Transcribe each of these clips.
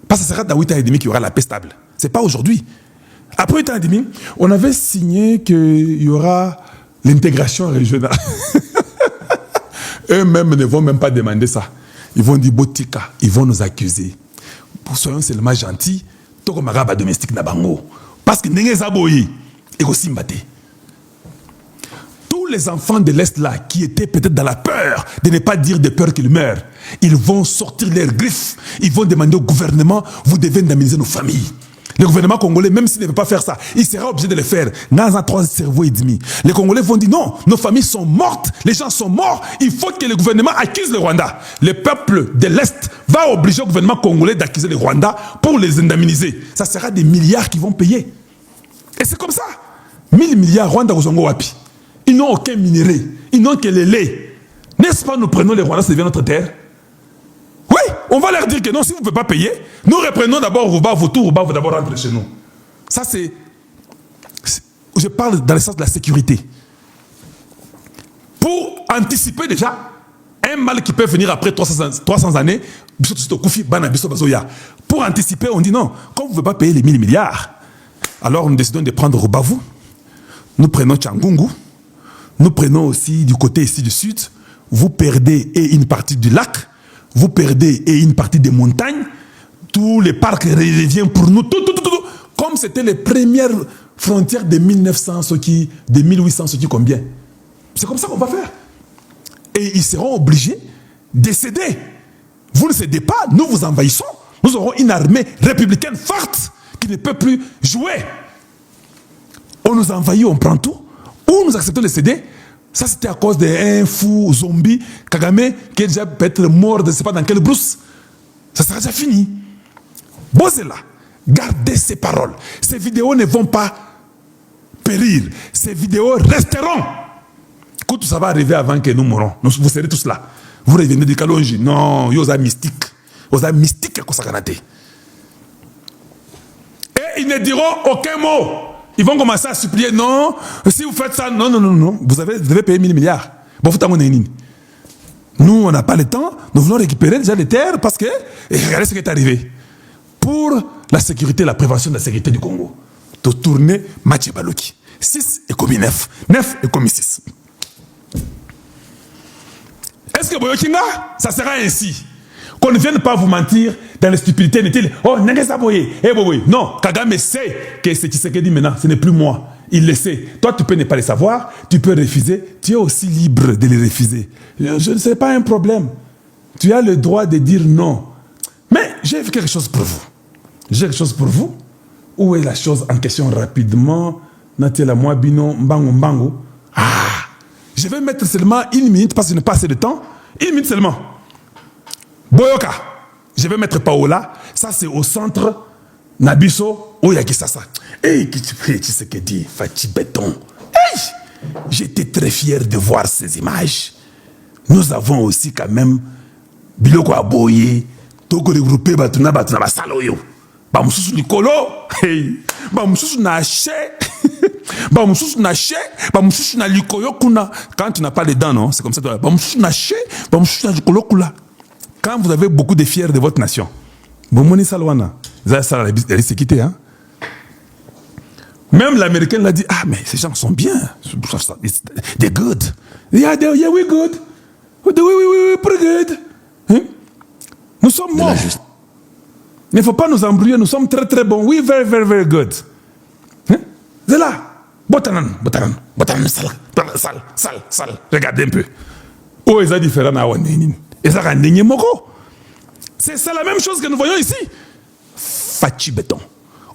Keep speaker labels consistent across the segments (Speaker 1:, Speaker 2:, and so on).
Speaker 1: Parce que ce sera dans 8 ans et demi qu'il y aura la paix stable. Ce n'est pas aujourd'hui. Après 8 ans et demi, on avait signé qu'il y aura l'intégration régionale. Eux-mêmes ne vont même pas demander ça. Ils vont dire Botika, ils vont nous accuser. Soyons seulement gentils, toko maraba domestique na bango. Parce que n'engé zaboyi, et aussi mbate. Tous les enfants de l'Est là, qui étaient peut-être dans la peur de ne pas dire de peur qu'ils meurent, ils vont sortir leurs griffes, ils vont demander au gouvernement, vous devez indemniser nos familles. Le gouvernement congolais, même s'il ne veut pas faire ça, il sera obligé de le faire. Dans un 3 cerveaux et demi. Les Congolais vont dire non, nos familles sont mortes, les gens sont morts, il faut que le gouvernement accuse le Rwanda. Le peuple de l'Est va obliger le gouvernement congolais d'accuser le Rwanda pour les indemniser. Ça sera des milliards qui vont payer. Et c'est comme ça. 1000 milliards Rwanda Kozongo Wapi. Ils n'ont aucun minerai, ils n'ont que le lait. N'est-ce pas, nous prenons les Rwandais, ça devient notre terre? Oui, on va leur dire que non, si vous ne pouvez pas payer, nous reprenons d'abord Rouba, vos tours, Rouba, vous d'abord rentrer chez nous. Ça, c'est... Je parle dans le sens de la sécurité. Pour anticiper déjà un mal qui peut venir après 300 années, pour anticiper, on dit non, comme vous ne pouvez pas payer les 1000 milliards, alors nous décidons de prendre Rubavu, nous prenons Tchangungu, nous prenons aussi du côté ici du sud, vous perdez et une partie du lac, vous perdez et une partie des montagnes, tous les parcs reviennent pour nous, tout. Comme c'était les premières frontières de 1900, de 1800, combien. C'est comme ça qu'on va faire. Et ils seront obligés de céder. Vous ne cédez pas, nous vous envahissons. Nous aurons une armée républicaine forte qui ne peut plus jouer. On nous envahit, on prend tout. Ou nous acceptons de céder. Ça, c'était à cause d'un fou zombie, Kagame, qui est déjà peut-être mort, je ne sais pas dans quelle brousse. Ça sera déjà fini. Bosez-là. Gardez ces paroles. Ces vidéos ne vont pas périr. Ces vidéos resteront. Quand tout ça va arriver avant que nous mourons, vous serez tous là. Vous revenez du Kalonji. Non, yosa mystique. Yosa mystique à Kosakanate. Et ils ne diront aucun mot. Ils vont commencer à supplier, non, si vous faites ça, non, vous devez payer 1000 milliards. Bon, nous, on n'a pas le temps, nous voulons récupérer déjà les terres parce que, et regardez ce qui est arrivé. Pour la sécurité, la prévention de la sécurité du Congo, de tourner Mathieu Baloki. 6 est commis 9. 9 est commis 6. Est-ce que Boyokinga, ça sera ainsi? Qu'on ne vienne pas vous mentir dans les stupidités. Oh, non, Kagame sait que c'est Tshisekedi maintenant, ce n'est plus moi. Il le sait. Toi, tu peux ne pas le savoir, tu peux refuser. Tu es aussi libre de les refuser. Je ne sais pas un problème. Tu as le droit de dire non. Mais j'ai quelque chose pour vous. J'ai quelque chose pour vous. Où est la chose en question rapidement? Natela Mwabino, Mbango Mbango. Ah, je vais mettre seulement 1 minute parce que je n'ai pas assez de temps. 1 minute seulement. Boyoka, je vais mettre Paola, ça c'est au centre Nabiso, Oyakisasa. Hey, tu sais que dit Fachi Béton. Hey, j'étais très fier de voir ces images. Nous avons aussi quand même Biloko Aboye, Toko regroupé Batuna Basaloyo. Bamususu Nikolo, hey, Bamususu Nache, Bamususu Nache, Bamususu Nalikoyo Kuna. Quand tu n'as pas les dents, non, c'est comme ça. Bamususu Nache, Bamususu Nalikolo Kula. Quand vous avez beaucoup de fiers de votre nation, Bomoni Salwana, ça la sécurité, hein? Même l'Américain l'a dit, ah, mais ces gens sont bien. They're good. Yeah, we're good. We're pretty good. Hein? Nous sommes morts. Il ne faut pas nous embrouiller, nous sommes très très bons. We're very, very, very good. Hein? C'est là. Botanan, sale. Regardez un peu. Oh, ils sont différents à Wanenin. C'est la même chose que nous voyons ici. Fachi béton.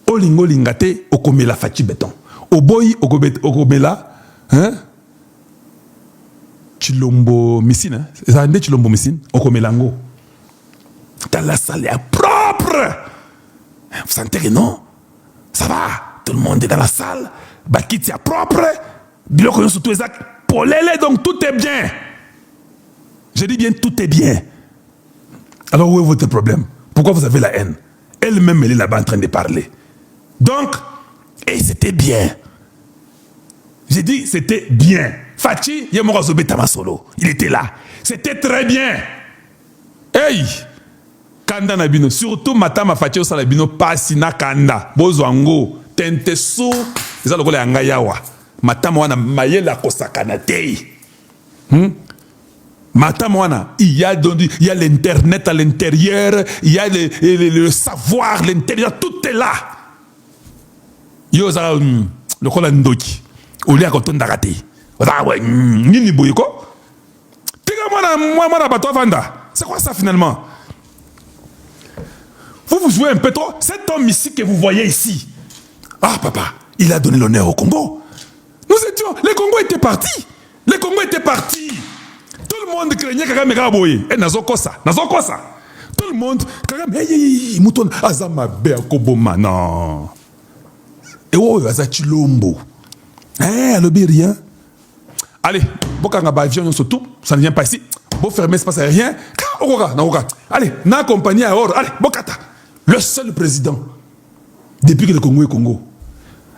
Speaker 1: Olingo lingate, okomela fachi béton. Oboyi, okomela, hein? Chilombo missine, hein? Chilombo missine, okomelango. Dans la salle est propre. Vous sentez que non? Ça va. Tout le monde est dans la salle. Bakiti est propre. Biloko yon surtout exact. Polele, donc tout est bien. Je dis bien, tout est bien. Alors où est votre problème? Pourquoi vous avez la haine? Elle-même, elle est là-bas en train de parler. Donc, et c'était bien. J'ai dit, c'était bien. Fachi, Yemorozobe Tamasolo, il était là. C'était très bien. Hey! Kanda na bino. Surtout matama fache osala bino pasi na kanda. Bozwango. Tente so. Eza lokola yanga yawa. Matama wana mayela kosakana te. Matama wana, il y a l'internet à l'intérieur, il y a le savoir, l'intérieur, tout est là. Yo za lokola ndoki. Olia kotonda kate. Oza ouais, nini boyeko? Tiga mwana bato vanda. C'est quoi ça finalement? Vous jouez un peu trop. Cet homme ici que vous voyez ici. Ah papa, il a donné l'honneur au Congo. Nous étions, les Congo étaient partis. Les Congo étaient partis. Tout le monde craignait Kagame Gaboye. Et Nazokosa. Tout le monde, Kagame, hey, Mouton, Azama Beakoboma, non. Et oh, Azachilombo. Hein, le rien. Allez, Bokanga Bavion, surtout, ça ne vient pas ici. Beau fermer, ça passe rien. Allez, na compagnie à or. Allez, Bokata. Le seul président, depuis que le Congo est Congo,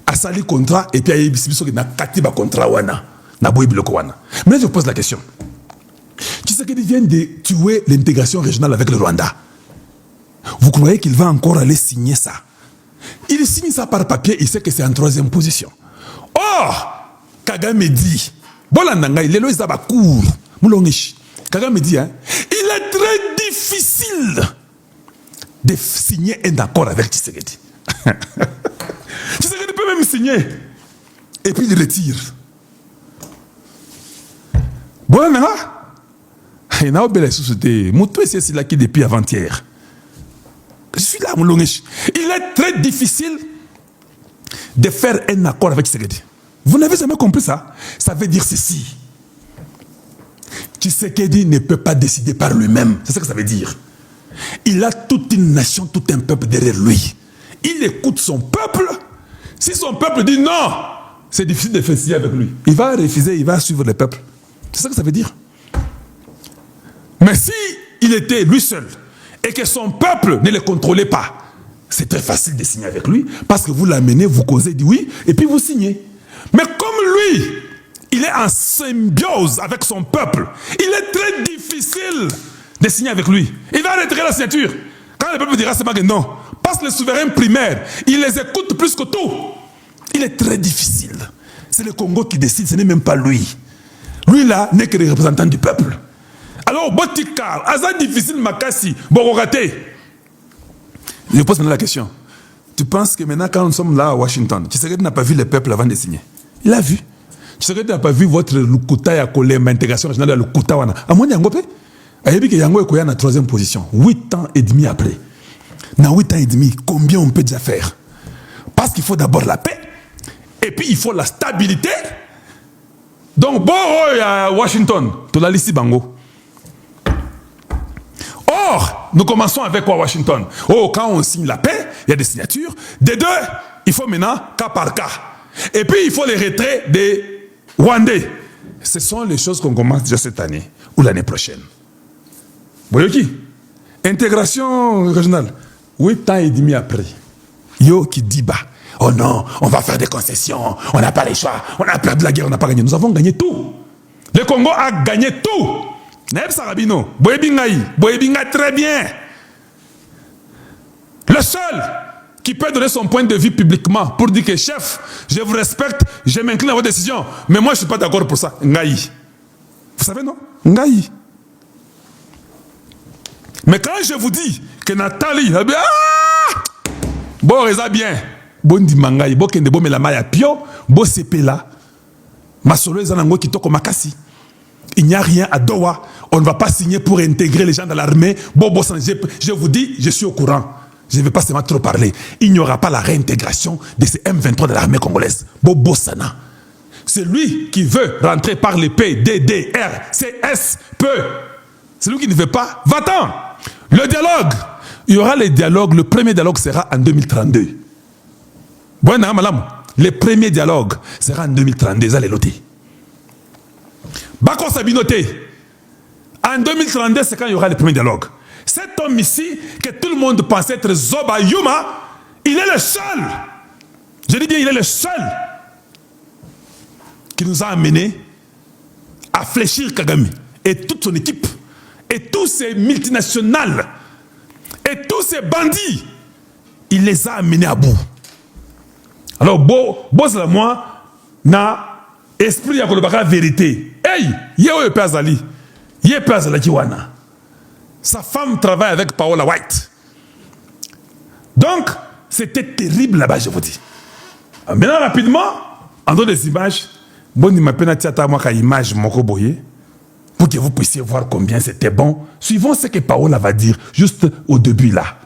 Speaker 1: a sali contrat et puis il y a un contrat. Mais je pose la question. Tshisekedi vient de tuer l'intégration régionale avec le Rwanda. Vous croyez qu'il va encore aller signer ça? Il signe ça par papier, il sait que c'est en 3e position. Or, Kagame dit, Bolandanga, il est là, Kagame dit, hein, il est très difficile de signer un accord avec Tshisekedi. Tshisekedi peut même signer. Et puis il retire. Bolandanga, il n'a pas de société. Moutou c'est là qui depuis avant-hier. Je suis là, mon il est très difficile de faire un accord avec Tshisekedi. Vous n'avez jamais compris ça? Ça veut dire ceci. Tshisekedi ne peut pas décider par lui-même. C'est ça que ça veut dire. Il a toute une nation, tout un peuple derrière lui. Il écoute son peuple. Si son peuple dit non, c'est difficile de faire signer avec lui. Il va refuser, il va suivre le peuple. C'est ça que ça veut dire. Mais si il était lui seul et que son peuple ne le contrôlait pas, c'est très facile de signer avec lui parce que vous l'amenez, vous causez, dit oui, et puis vous signez. Mais comme lui, il est en symbiose avec son peuple, il est très difficile de signer avec lui. Il va retirer la signature. Quand le peuple dira c'est pas que non, parce que le souverain primaire, il les écoute plus que tout. Il est très difficile. C'est le Congo qui décide, ce n'est même pas lui. Lui là n'est que le représentant du peuple. Alors, Botikar, Azad difficile Makassi, Borogaté. Je pose maintenant la question. Tu penses que maintenant, quand nous sommes là à Washington, Tshisekedi n'a pas vu le peuple avant de signer? Il a vu. Tshisekedi n'a pas vu votre Lukuta ya Kolema, intégration régionale de Lukuta wana. À moins Yango pe? Ayebi que Yango est en 3e position. 8 ans et demi après. Dans 8 ans et demi, combien on peut déjà faire? Parce qu'il faut d'abord la paix. Et puis il faut la stabilité. Donc, bon, à Washington, tu l'as ici, Bango. Or, nous commençons avec quoi, Washington? Oh, quand on signe la paix, il y a des signatures. Des deux, il faut maintenant cas par cas. Et puis, il faut les retraits des Rwandais. Ce sont les choses qu'on commence déjà cette année ou l'année prochaine. Boyoki, intégration régionale. 8 ans et demi après. Yo qui dit bah, oh non, on va faire des concessions, on n'a pas les choix, on a perdu la guerre, on n'a pas gagné. Nous avons gagné tout. Le Congo a gagné tout. Neb Sarabino, Boyebinga très bien. Le seul qui peut donner son point de vue publiquement pour dire que chef, je vous respecte, je m'incline à vos décisions, mais moi je ne suis pas d'accord pour ça. Ngaï. Vous savez non? Ngaï. Mais quand je vous dis que Nathalie, bon, reza bien. Bon di mangaï, bon kende bon melama ya pio, bon sepela. Masolo ezanango kitoko makasi. Il n'y a rien à Doha. On ne va pas signer pour intégrer les gens dans l'armée. Bobo, je vous dis, je suis au courant. Je ne vais pas seulement trop parler. Il n'y aura pas la réintégration de ces M23 de l'armée congolaise. Bobo Sana. C'est lui qui veut rentrer par les PDDRCSP. C'est lui qui ne veut pas. Va-t'en. Le dialogue. Il y aura les dialogues. Le premier dialogue sera en 2032. Bon, le premier dialogue sera en 2032. Allez noter. Bako Sabinoté. En 2032, c'est quand il y aura le premier dialogue. Cet homme ici, que tout le monde pensait être Zoba Yuma, il est le seul. Je dis bien, il est le seul qui nous a amenés à fléchir Kagame et toute son équipe et tous ces multinationales Et tous ces bandits, il les a amenés à bout. Alors, moi, na esprit ya kolobaka vérité. Hey, ye pe azali. Ye pe azala kiwana. Sa femme travaille avec Paola White. Donc, c'était terrible là-bas, je vous dis. Maintenant, rapidement, en dehors des images, bon, il m'a peine à moi image moko boye, pour que vous puissiez voir combien c'était bon, suivant ce que Paola va dire juste au début là.